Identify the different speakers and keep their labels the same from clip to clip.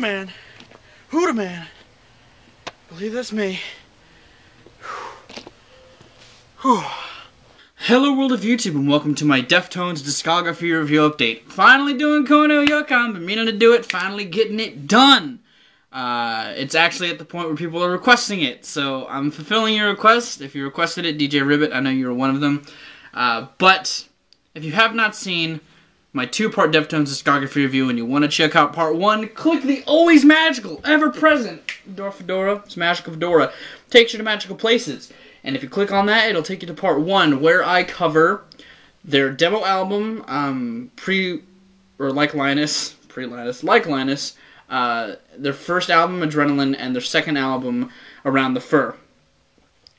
Speaker 1: man? Who the man? Believe that's me. Whew. Hello world of YouTube and welcome to my Deftones discography review update. Finally doing Koi No Yokan, been meaning to do it, finally getting it done. It's actually at the point where people are requesting it, so I'm fulfilling your request. If you requested it, DJ Ribbit, I know you were one of them. But if you have not seen my two-part Deftones discography review and you want to check out part one, click the always magical, ever-present Fedora, it's Magical Fedora, takes you to magical places. And if you click on that, it'll take you to part one, where I cover their demo album, Like Linus, their first album, Adrenaline, and their second album, Around the Fur.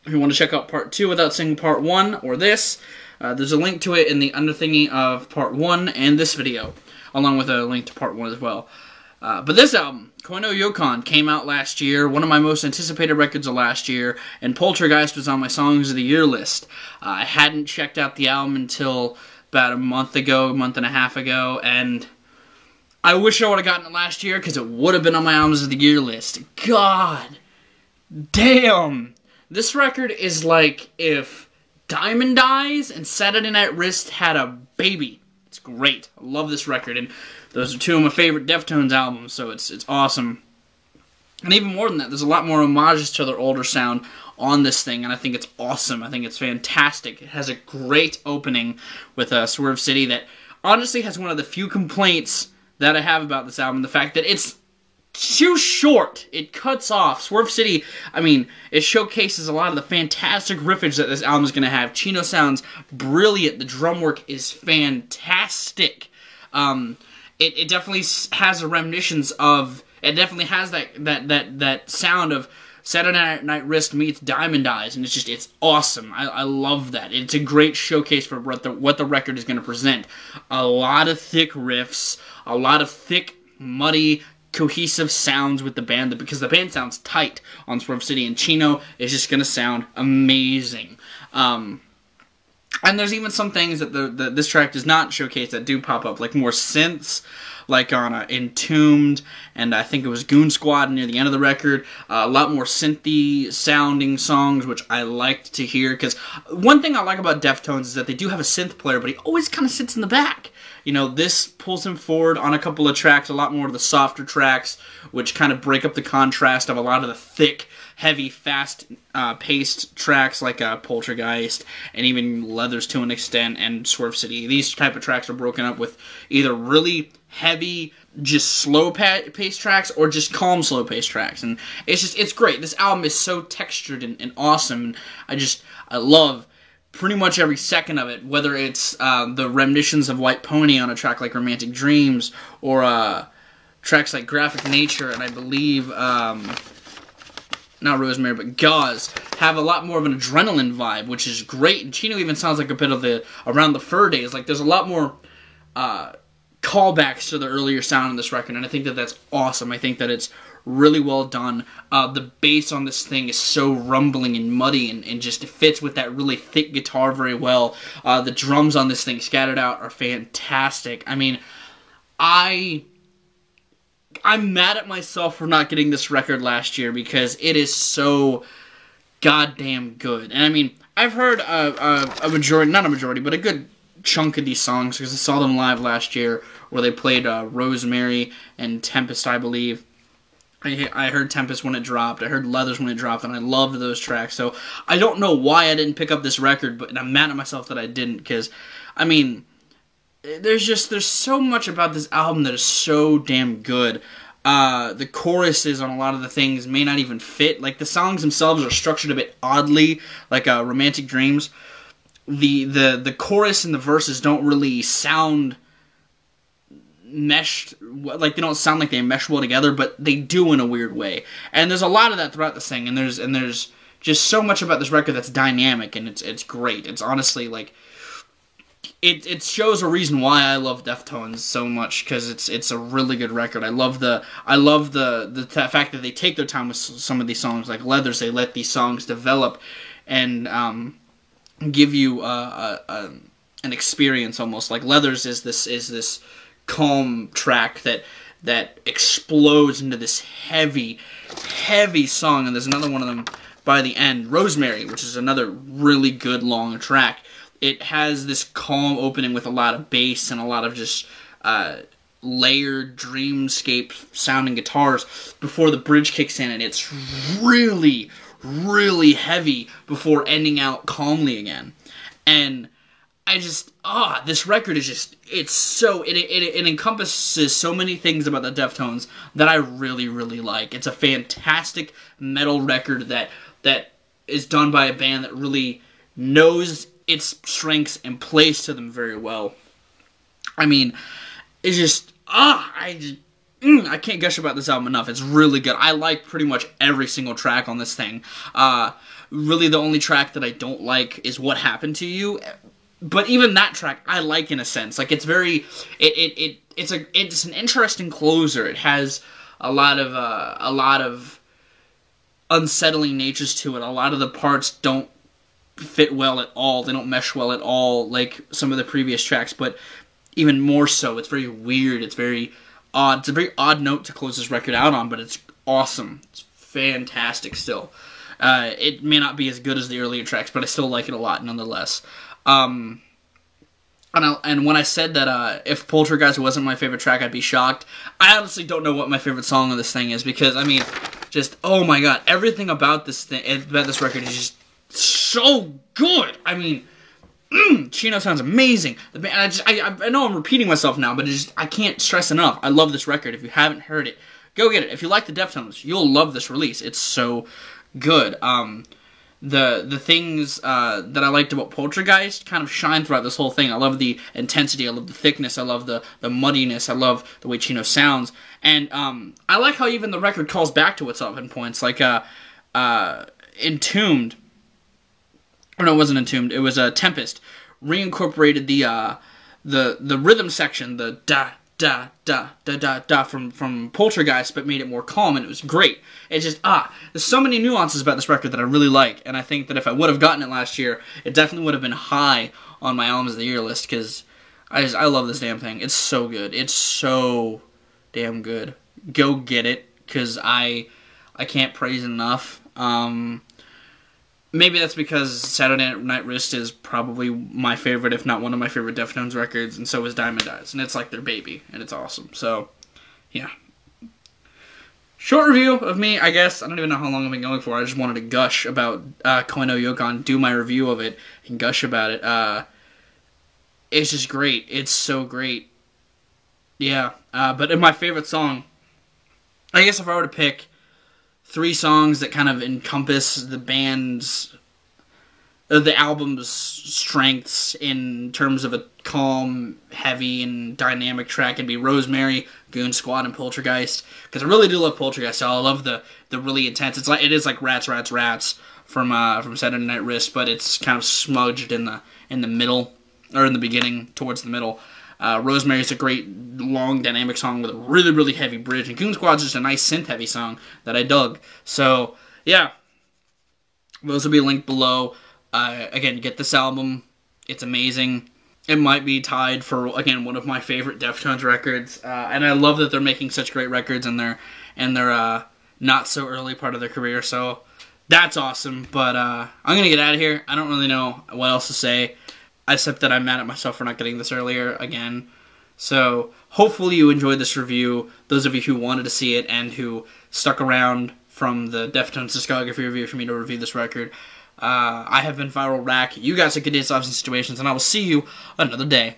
Speaker 1: If you want to check out part two without seeing part one, or this, there's a link to it in the under thingy of part one and this video, along with a link to part one as well. But this album, Koi No Yokan, came out last year, one of my most anticipated records of last year, and Poltergeist was on my Songs of the Year list. I hadn't checked out the album until about a month and a half ago, and I wish I would have gotten it last year, because it would have been on my Albums of the Year list. God damn! This record is like if Diamond Eyes and Saturday Night Wrist had a baby. It's great. I love this record, and those are two of my favorite Deftones albums, so it's awesome. And even more than that, there's a lot more homages to their older sound on this thing, and I think it's awesome. I think it's fantastic. It has a great opening with Swerve City that honestly has one of the few complaints that I have about this album, the fact that it's too short. It cuts off. Swerve City, I mean, it showcases a lot of the fantastic riffage that this album is going to have. Chino sounds brilliant. The drum work is fantastic. It definitely has a reminiscence of, it definitely has that sound of Saturday Night Wrist meets Diamond Eyes, and it's awesome. I love that. It's a great showcase for what the record is going to present. A lot of thick riffs, a lot of thick, muddy, cohesive sounds with the band, because the band sounds tight on Swerve City, and Chino is just going to sound amazing. And there's even some things that this track does not showcase that do pop up, like more synths, like on Entombed, and I think it was Goon Squad near the end of the record. A lot more synthy sounding songs, which I liked to hear, because one thing I like about Deftones is that they do have a synth player, but he always kind of sits in the back. You know, this pulls him forward on a couple of tracks, a lot more of the softer tracks, which kind of break up the contrast of a lot of the thick, heavy, fast-paced tracks like Poltergeist, and even Leathers to an extent, and Swerve City. These type of tracks are broken up with either really heavy, just slow-paced tracks, or just calm, slow-paced tracks. And it's great. This album is so textured and awesome, and I love pretty much every second of it, whether it's the renditions of White Pony on a track like Romantic Dreams, or tracks like Graphic Nature, and I believe, not Rosemary, but Gauze, have a lot more of an adrenaline vibe, which is great, and Chino even sounds like a bit of the Around the Fur days. Like, there's a lot more callbacks to the earlier sound in this record, and I think that that's awesome. I think that it's really well done. The bass on this thing is so rumbling and muddy, and just fits with that really thick guitar very well. The drums on this thing scattered out are fantastic. I mean, I'm mad at myself for not getting this record last year, because it is so goddamn good. And I mean, I've heard a majority, not a majority, but a good chunk of these songs, because I saw them live last year, where they played Rosemary and Tempest, I believe. I heard Tempest when it dropped, I heard Leathers when it dropped, and I loved those tracks. So I don't know why I didn't pick up this record, but I'm mad at myself that I didn't, because, I mean, there's so much about this album that is so damn good. The choruses on a lot of the things may not even fit. Like, the songs themselves are structured a bit oddly, like Romantic Dreams. The chorus and the verses don't really sound meshed, like they don't sound like they mesh well together, but they do in a weird way. And there's a lot of that throughout this thing, and there's just so much about this record that's dynamic, and it's great. It's honestly like it shows a reason why I love Deftones so much, because it's a really good record. I love the fact that they take their time with some of these songs, like Leathers. They let these songs develop and give you an experience almost. Like Leathers is this calm track that that explodes into this heavy, heavy song. And there's another one of them by the end, Rosemary, which is another really good long track. It has this calm opening with a lot of bass and a lot of just layered dreamscape sounding guitars before the bridge kicks in, and it's really, really heavy before ending out calmly again. And I just, this record is just, it's so, it encompasses so many things about the Deftones that I really, really like. It's a fantastic metal record that is done by a band that really knows its strengths and plays to them very well. I mean, it's just, I can't gush about this album enough. It's really good. I like pretty much every single track on this thing. Really the only track that I don't like is What Happened to You. But even that track I like in a sense. Like, it's very, it's an interesting closer. It has a lot of unsettling natures to it. A lot of the parts don't fit well at all. They don't mesh well at all like some of the previous tracks, but even more so, it's very weird. It's very odd. It's a very odd note to close this record out on, but it's awesome. It's fantastic still. It may not be as good as the earlier tracks, but I still like it a lot nonetheless. And when I said that if Poltergeist wasn't my favorite track, I'd be shocked. I honestly don't know what my favorite song of this thing is, because, I mean, just, oh my god, everything about this record is just so good. I mean, Chino sounds amazing. The band, I know I'm repeating myself now, but I can't stress enough. I love this record. If you haven't heard it, go get it. If you like the Deftones, you'll love this release. It's so good. The things that I liked about Poltergeist kind of shine throughout this whole thing. I love the intensity. I love the thickness. I love the muddiness. I love the way Chino sounds. And I like how even the record calls back to itself in points. Like Entombed. Or no, it wasn't Entombed. It was Tempest. Reincorporated the rhythm section, the da da da da da da from Poltergeist, but made it more calm, and it was great. It's just there's so many nuances about this record that I really like, and I think that if I would have gotten it last year, it definitely would have been high on my albums of the year list, because I love this damn thing. It's so good. It's so damn good. Go get it, because I can't praise it enough. Maybe that's because Saturday Night Wrist is probably my favorite, if not one of my favorite Deftones records, and so is Diamond Eyes, and it's like their baby, and it's awesome. So, yeah. Short review of me, I guess. I don't even know how long I've been going for. I just wanted to gush about Koi No Yokan, do my review of it, and gush about it. It's just great. It's so great. Yeah. But in my favorite song, I guess if I were to pick 3 songs that kind of encompass the band's, the album's strengths in terms of a calm, heavy, and dynamic track, it'd be Rosemary, Goon Squad, and Poltergeist. Because I really do love Poltergeist. So I love the really intense. It is like Rats, Rats, Rats from Saturday Night Wrist, but it's kind of smudged in the middle, or in the beginning towards the middle. Rosemary is a great, long, dynamic song with a really, really heavy bridge. And Goon Squad's just a nice synth-heavy song that I dug. So, yeah. Those will be linked below. Again, get this album. It's amazing. It might be tied for, again, one of my favorite Deftones records. And I love that they're making such great records in their not so early part of their career. So, that's awesome. But I'm going to get out of here. I don't really know what else to say, except that I'm mad at myself for not getting this earlier again. So, hopefully you enjoyed this review, those of you who wanted to see it and who stuck around from the Deftones Discography review for me to review this record. I have been Viralrak. You guys are good days, lives, and situations, and I will see you another day.